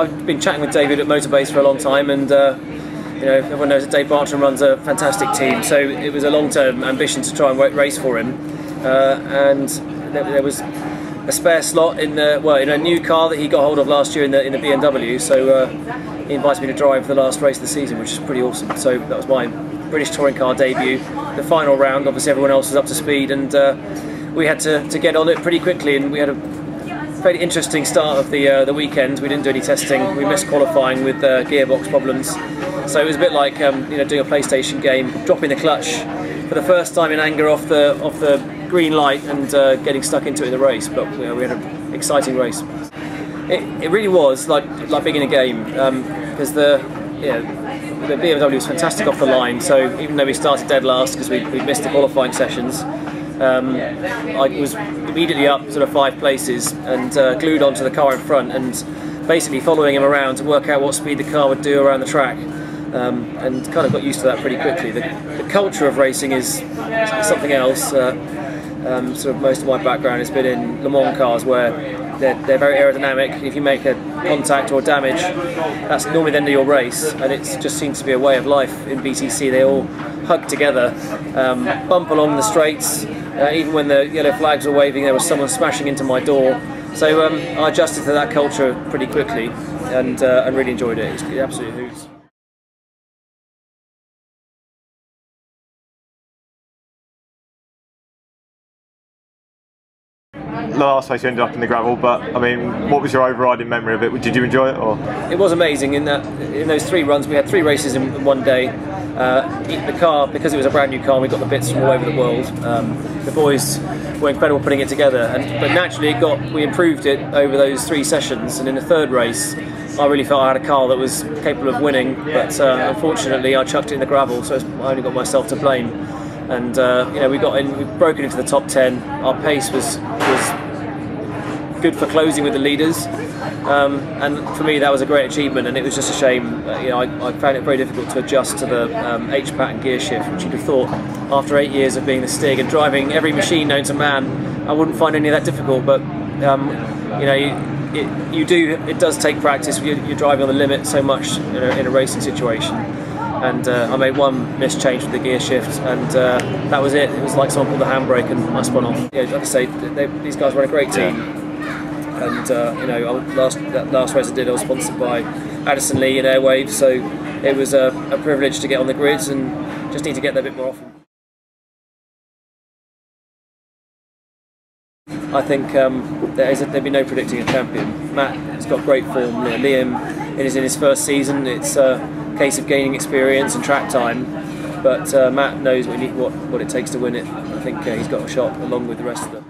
I've been chatting with David at Motorbase for a long time, and you know, everyone knows that Dave Bartram runs a fantastic team, so it was a long-term ambition to try and race for him, and there was a spare slot in in a new car that he got hold of last year in the BMW, so he invited me to drive the last race of the season, which is pretty awesome. So that was my British touring car debut. The final round, obviously everyone else was up to speed, and we had to get on it pretty quickly, and we had a fairly interesting start of the weekend. We didn't do any testing. We missed qualifying with gearbox problems, so it was a bit like you know, doing a PlayStation game, dropping the clutch for the first time in anger off the green light and getting stuck into it in the race. But you know, we had an exciting race. It really was like being in a game, because the BMW was fantastic off the line. So even though we started dead last because we missed the qualifying sessions, I was immediately up sort of 5 places and glued onto the car in front and basically following him around to work out what speed the car would do around the track, and kind of got used to that pretty quickly. The culture of racing is something else. Sort of most of my background has been in Le Mans cars, where they're very aerodynamic. If you make a contact or damage, that's normally the end of your race, and it just seems to be a way of life in BTC. They all hug together, bump along the straights. Even when the yellow flags were waving, there was someone smashing into my door. So I adjusted to that culture pretty quickly, and really enjoyed it. It's absolute hoots. The last race you ended up in the gravel, but I mean, what was your overriding memory of it? Did you enjoy it? Or? It was amazing in that in those 3 runs we had 3 races in one day. The car, because it was a brand new car, we got the bits from all over the world. The boys were incredible putting it together, but naturally we improved it over those 3 sessions. And in the 3rd race, I really felt I had a car that was capable of winning, but unfortunately I chucked it in the gravel, so I only got myself to blame. And you know, we've broken into the top 10. Our pace was good for closing with the leaders, and for me that was a great achievement. And it was just a shame, you know, I found it very difficult to adjust to the H-pattern gear shift, which you'd have thought after 8 years of being the Stig and driving every machine known to man, I wouldn't find any of that difficult. But you know, it does take practice. You're driving on the limit so much in a racing situation. And I made one missed change with the gear shift, and that was it. It was like someone pulled the handbrake and I spun off. Yeah, like I say, these guys run a great team. And you know, that last race I did, I was sponsored by Addison Lee and Airwaves, so it was a privilege to get on the grids, and just need to get there a bit more often. I think there'd be no predicting a champion. Matt has got great form. Liam is in his first season. It's case of gaining experience and track time, but Matt knows what it takes to win it. I think he's got a shot along with the rest of them.